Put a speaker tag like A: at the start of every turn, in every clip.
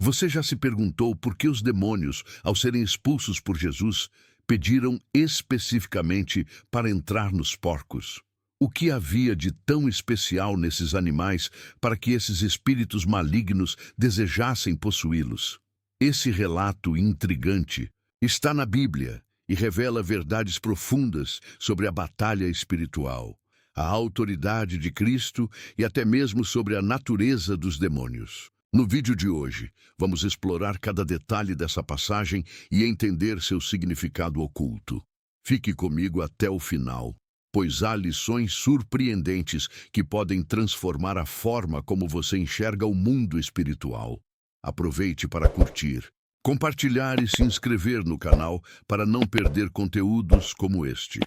A: Você já se perguntou por que os demônios, ao serem expulsos por Jesus, pediram especificamente para entrar nos porcos? O que havia de tão especial nesses animais para que esses espíritos malignos desejassem possuí-los? Esse relato intrigante está na Bíblia e revela verdades profundas sobre a batalha espiritual, a autoridade de Cristo e até mesmo sobre a natureza dos demônios. No vídeo de hoje, vamos explorar cada detalhe dessa passagem e entender seu significado oculto. Fique comigo até o final, pois há lições surpreendentes que podem transformar a forma como você enxerga o mundo espiritual. Aproveite para curtir, compartilhar e se inscrever no canal para não perder conteúdos como este.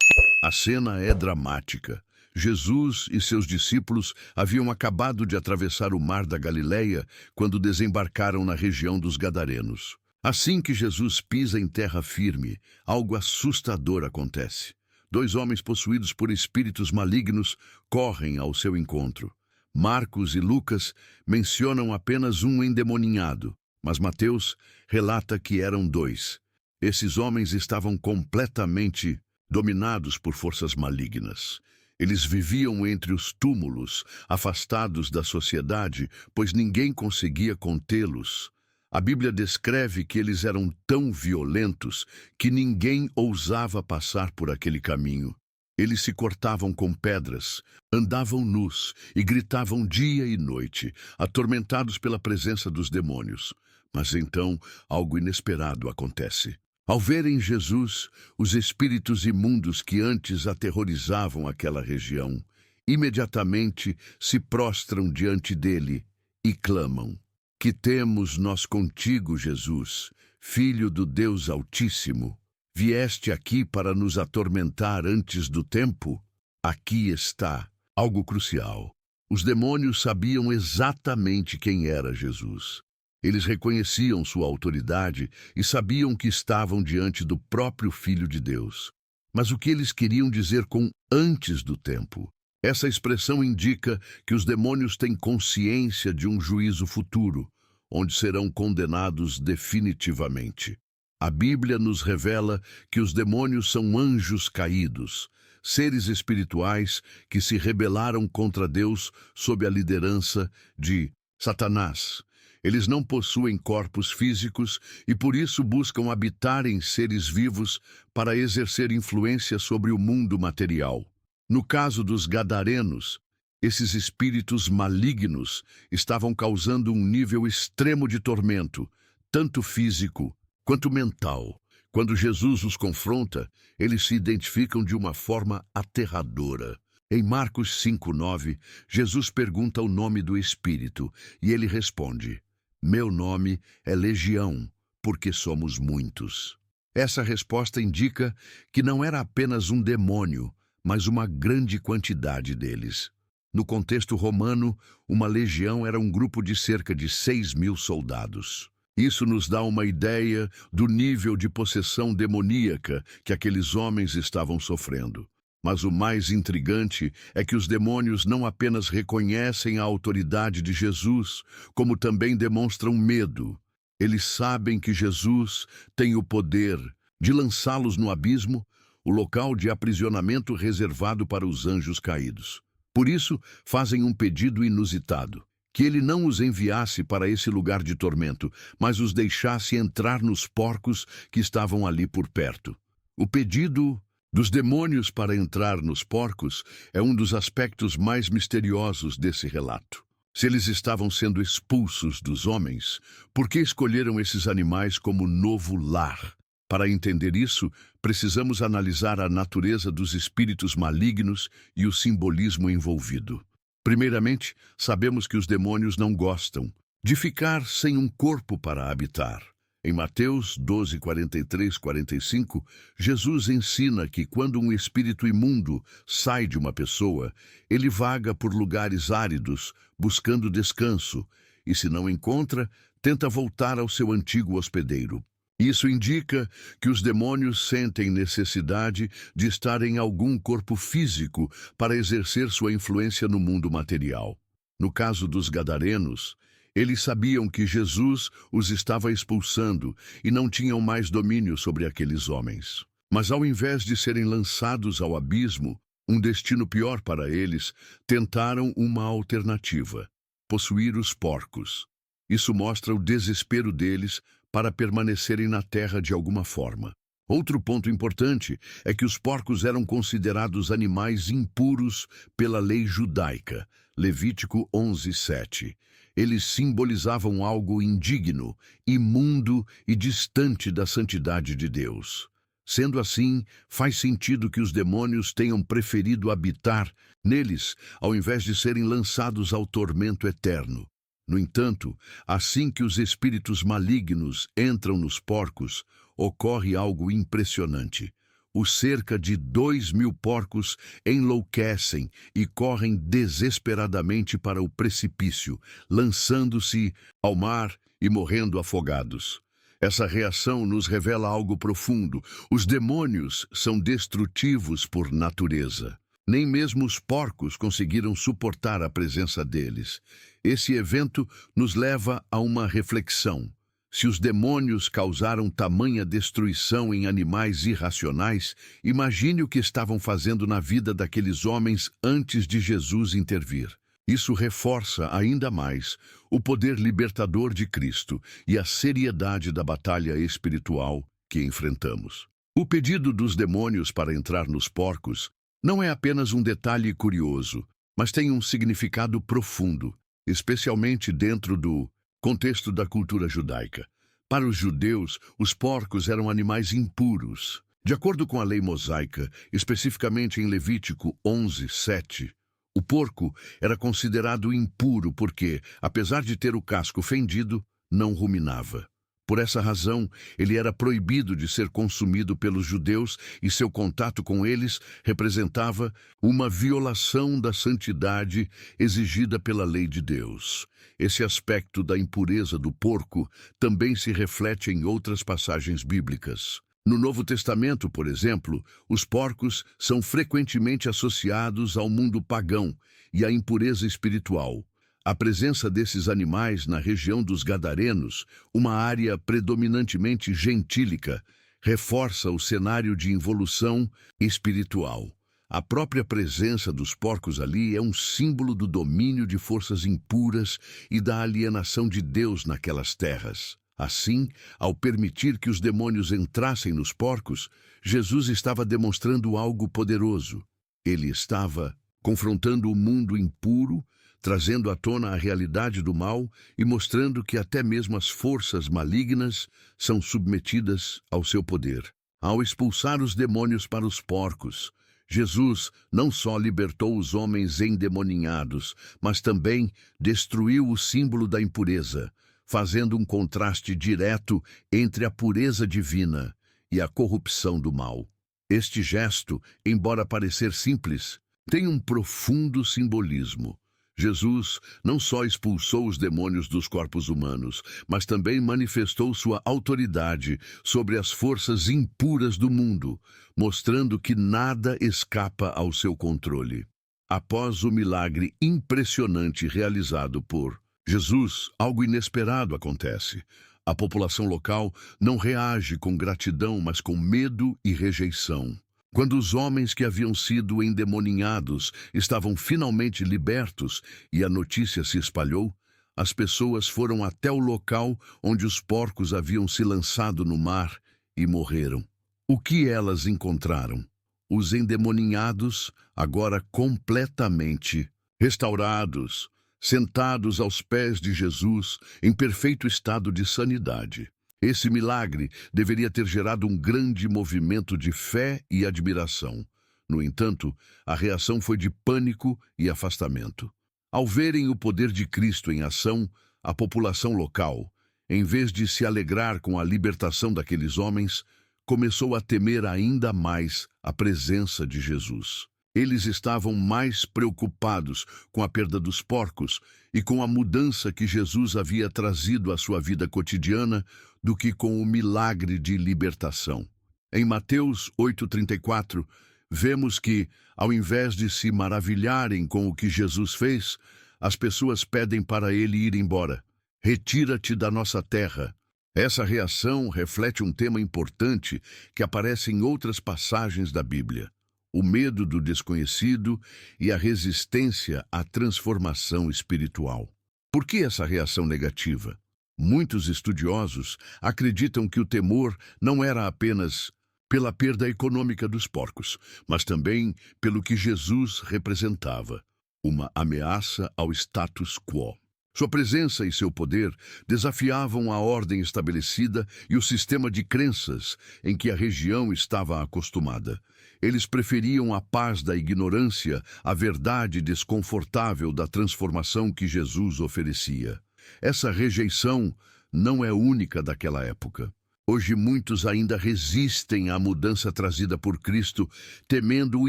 A: A cena é dramática. Jesus e seus discípulos haviam acabado de atravessar o mar da Galileia quando desembarcaram na região dos Gadarenos. Assim que Jesus pisa em terra firme, algo assustador acontece. 2 homens possuídos por espíritos malignos correm ao seu encontro. Marcos e Lucas mencionam apenas um endemoninhado, mas Mateus relata que eram 2. Esses homens estavam completamente dominados por forças malignas. Eles viviam entre os túmulos, afastados da sociedade, pois ninguém conseguia contê-los. A Bíblia descreve que eles eram tão violentos que ninguém ousava passar por aquele caminho. Eles se cortavam com pedras, andavam nus e gritavam dia e noite, atormentados pela presença dos demônios. Mas então, algo inesperado acontece. Ao verem Jesus, os espíritos imundos que antes aterrorizavam aquela região, imediatamente se prostram diante dele e clamam: "Que temos nós contigo, Jesus, Filho do Deus Altíssimo? Vieste aqui para nos atormentar antes do tempo?" Aqui está algo crucial. Os demônios sabiam exatamente quem era Jesus. Eles reconheciam sua autoridade e sabiam que estavam diante do próprio Filho de Deus. Mas o que eles queriam dizer com "antes do tempo"? Essa expressão indica que os demônios têm consciência de um juízo futuro, onde serão condenados definitivamente. A Bíblia nos revela que os demônios são anjos caídos, seres espirituais que se rebelaram contra Deus sob a liderança de Satanás. Eles não possuem corpos físicos e por isso buscam habitar em seres vivos para exercer influência sobre o mundo material. No caso dos Gadarenos, esses espíritos malignos estavam causando um nível extremo de tormento, tanto físico quanto mental. Quando Jesus os confronta, eles se identificam de uma forma aterradora. Em Marcos 5:9, Jesus pergunta o nome do espírito e ele responde: "Meu nome é Legião, porque somos muitos." Essa resposta indica que não era apenas um demônio, mas uma grande quantidade deles. No contexto romano, uma legião era um grupo de cerca de 6.000 soldados. Isso nos dá uma ideia do nível de possessão demoníaca que aqueles homens estavam sofrendo. Mas o mais intrigante é que os demônios não apenas reconhecem a autoridade de Jesus, como também demonstram medo. Eles sabem que Jesus tem o poder de lançá-los no abismo, o local de aprisionamento reservado para os anjos caídos. Por isso, fazem um pedido inusitado: que ele não os enviasse para esse lugar de tormento, mas os deixasse entrar nos porcos que estavam ali por perto. O pedido dos demônios para entrar nos porcos é um dos aspectos mais misteriosos desse relato. Se eles estavam sendo expulsos dos homens, por que escolheram esses animais como novo lar? Para entender isso, precisamos analisar a natureza dos espíritos malignos e o simbolismo envolvido. Primeiramente, sabemos que os demônios não gostam de ficar sem um corpo para habitar. Em Mateus 12:43-45, Jesus ensina que quando um espírito imundo sai de uma pessoa, ele vaga por lugares áridos, buscando descanso, e se não encontra, tenta voltar ao seu antigo hospedeiro. Isso indica que os demônios sentem necessidade de estar em algum corpo físico para exercer sua influência no mundo material. No caso dos Gadarenos, Eles sabiam que Jesus os estava expulsando e não tinham mais domínio sobre aqueles homens. Mas ao invés de serem lançados ao abismo, um destino pior para eles, tentaram uma alternativa: possuir os porcos. Isso mostra o desespero deles para permanecerem na terra de alguma forma. Outro ponto importante é que os porcos eram considerados animais impuros pela lei judaica, Levítico 11:7. Eles simbolizavam algo indigno, imundo e distante da santidade de Deus. Sendo assim, faz sentido que os demônios tenham preferido habitar neles, ao invés de serem lançados ao tormento eterno. No entanto, assim que os espíritos malignos entram nos porcos, ocorre algo impressionante. Os cerca de 2.000 porcos enlouquecem e correm desesperadamente para o precipício, lançando-se ao mar e morrendo afogados. Essa reação nos revela algo profundo. Os demônios são destrutivos por natureza. Nem mesmo os porcos conseguiram suportar a presença deles. Esse evento nos leva a uma reflexão. Se os demônios causaram tamanha destruição em animais irracionais, imagine o que estavam fazendo na vida daqueles homens antes de Jesus intervir. Isso reforça ainda mais o poder libertador de Cristo e a seriedade da batalha espiritual que enfrentamos. O pedido dos demônios para entrar nos porcos não é apenas um detalhe curioso, mas tem um significado profundo, especialmente dentro do contexto da cultura judaica. Para os judeus, os porcos eram animais impuros. De acordo com a lei mosaica, especificamente em Levítico 11:7, o porco era considerado impuro porque, apesar de ter o casco fendido, não ruminava. Por essa razão, ele era proibido de ser consumido pelos judeus e seu contato com eles representava uma violação da santidade exigida pela lei de Deus. Esse aspecto da impureza do porco também se reflete em outras passagens bíblicas. No Novo Testamento, por exemplo, os porcos são frequentemente associados ao mundo pagão e à impureza espiritual. A presença desses animais na região dos Gadarenos, uma área predominantemente gentílica, reforça o cenário de involução espiritual. A própria presença dos porcos ali é um símbolo do domínio de forças impuras e da alienação de Deus naquelas terras. Assim, ao permitir que os demônios entrassem nos porcos, Jesus estava demonstrando algo poderoso. Ele estava confrontando o mundo impuro, trazendo à tona a realidade do mal e mostrando que até mesmo as forças malignas são submetidas ao seu poder. Ao expulsar os demônios para os porcos, Jesus não só libertou os homens endemoninhados, mas também destruiu o símbolo da impureza, fazendo um contraste direto entre a pureza divina e a corrupção do mal. Este gesto, embora parecer simples, tem um profundo simbolismo. Jesus não só expulsou os demônios dos corpos humanos, mas também manifestou sua autoridade sobre as forças impuras do mundo, mostrando que nada escapa ao seu controle. Após o milagre impressionante realizado por Jesus, algo inesperado acontece. A população local não reage com gratidão, mas com medo e rejeição. Quando os homens que haviam sido endemoninhados estavam finalmente libertos e a notícia se espalhou, as pessoas foram até o local onde os porcos haviam se lançado no mar e morreram. O que elas encontraram? Os endemoninhados, agora completamente restaurados, sentados aos pés de Jesus, em perfeito estado de sanidade. Esse milagre deveria ter gerado um grande movimento de fé e admiração. No entanto, a reação foi de pânico e afastamento. Ao verem o poder de Cristo em ação, a população local, em vez de se alegrar com a libertação daqueles homens, começou a temer ainda mais a presença de Jesus. Eles estavam mais preocupados com a perda dos porcos e com a mudança que Jesus havia trazido à sua vida cotidiana do que com o milagre de libertação. Em Mateus 8:34, vemos que, ao invés de se maravilharem com o que Jesus fez, as pessoas pedem para ele ir embora. retira-te da nossa terra. Essa reação reflete um tema importante que aparece em outras passagens da Bíblia: o medo do desconhecido e a resistência à transformação espiritual. Por que essa reação negativa? Muitos estudiosos acreditam que o temor não era apenas pela perda econômica dos porcos, mas também pelo que Jesus representava: uma ameaça ao status quo. Sua presença e seu poder desafiavam a ordem estabelecida e o sistema de crenças em que a região estava acostumada. Eles preferiam a paz da ignorância à verdade desconfortável da transformação que Jesus oferecia. Essa rejeição não é única daquela época. Hoje muitos ainda resistem à mudança trazida por Cristo, temendo o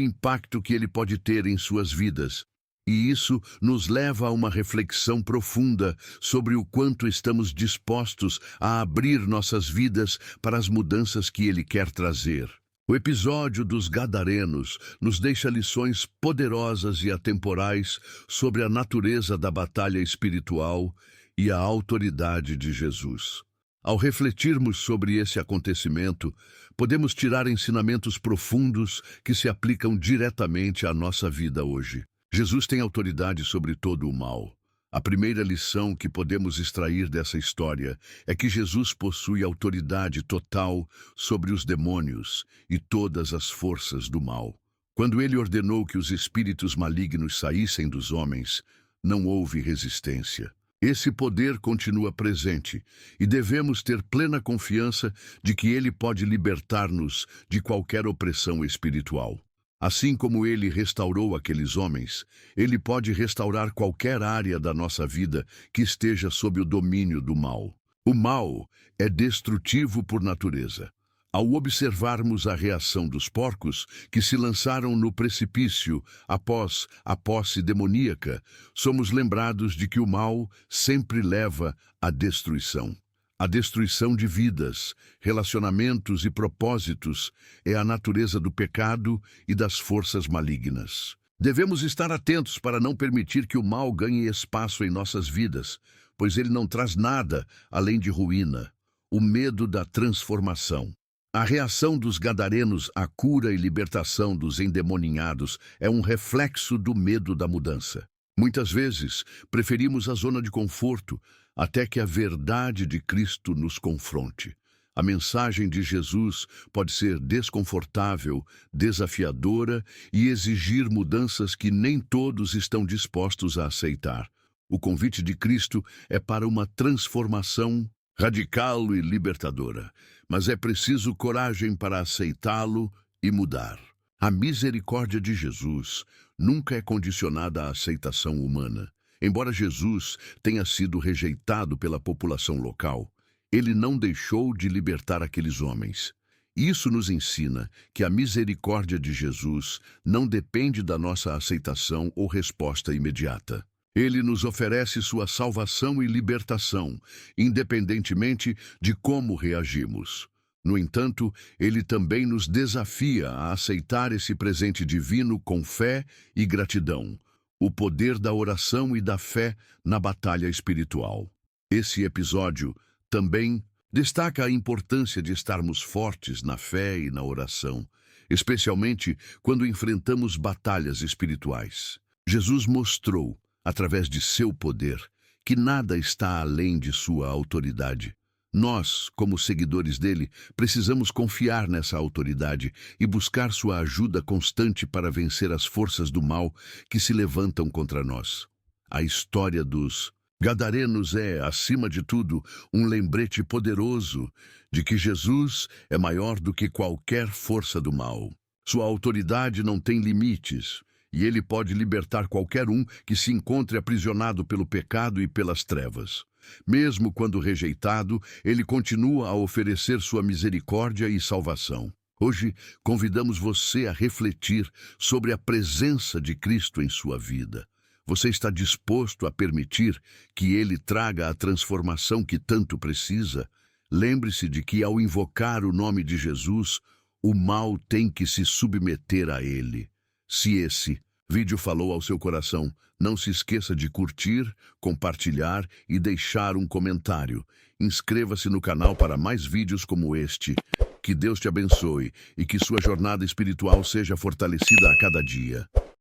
A: impacto que ele pode ter em suas vidas. E isso nos leva a uma reflexão profunda sobre o quanto estamos dispostos a abrir nossas vidas para as mudanças que ele quer trazer. O episódio dos Gadarenos nos deixa lições poderosas e atemporais sobre a natureza da batalha espiritual e a autoridade de Jesus. Ao refletirmos sobre esse acontecimento, podemos tirar ensinamentos profundos que se aplicam diretamente à nossa vida hoje. Jesus tem autoridade sobre todo o mal. A primeira lição que podemos extrair dessa história é que Jesus possui autoridade total sobre os demônios e todas as forças do mal. Quando ele ordenou que os espíritos malignos saíssem dos homens, não houve resistência. Esse poder continua presente e devemos ter plena confiança de que ele pode libertar-nos de qualquer opressão espiritual. Assim como ele restaurou aqueles homens, ele pode restaurar qualquer área da nossa vida que esteja sob o domínio do mal. O mal é destrutivo por natureza. Ao observarmos a reação dos porcos que se lançaram no precipício após a posse demoníaca, somos lembrados de que o mal sempre leva à destruição. A destruição de vidas, relacionamentos e propósitos é a natureza do pecado e das forças malignas. Devemos estar atentos para não permitir que o mal ganhe espaço em nossas vidas, pois ele não traz nada além de ruína. O medo da transformação. A reação dos gadarenos à cura e libertação dos endemoninhados é um reflexo do medo da mudança. Muitas vezes, preferimos a zona de conforto até que a verdade de Cristo nos confronte. A mensagem de Jesus pode ser desconfortável, desafiadora e exigir mudanças que nem todos estão dispostos a aceitar. O convite de Cristo é para uma transformação radical e libertadora, mas é preciso coragem para aceitá-lo e mudar. A misericórdia de Jesus nunca é condicionada à aceitação humana. Embora Jesus tenha sido rejeitado pela população local, ele não deixou de libertar aqueles homens. Isso nos ensina que a misericórdia de Jesus não depende da nossa aceitação ou resposta imediata. Ele nos oferece sua salvação e libertação, independentemente de como reagimos. No entanto, ele também nos desafia a aceitar esse presente divino com fé e gratidão. O poder da oração e da fé na batalha espiritual. Esse episódio também destaca a importância de estarmos fortes na fé e na oração, especialmente quando enfrentamos batalhas espirituais. Jesus mostrou, através de seu poder, que nada está além de sua autoridade. Nós, como seguidores dele, precisamos confiar nessa autoridade e buscar sua ajuda constante para vencer as forças do mal que se levantam contra nós. A história dos Gadarenos é, acima de tudo, um lembrete poderoso de que Jesus é maior do que qualquer força do mal. Sua autoridade não tem limites, e ele pode libertar qualquer um que se encontre aprisionado pelo pecado e pelas trevas. Mesmo quando rejeitado, ele continua a oferecer sua misericórdia e salvação. Hoje, convidamos você a refletir sobre a presença de Cristo em sua vida. Você está disposto a permitir que ele traga a transformação que tanto precisa? Lembre-se de que, ao invocar o nome de Jesus, o mal tem que se submeter a ele. Se esse Vídeo falou ao seu coração. Não se esqueça de curtir, compartilhar e deixar um comentário. Inscreva-se no canal para mais vídeos como este. Que Deus te abençoe e que sua jornada espiritual seja fortalecida a cada dia.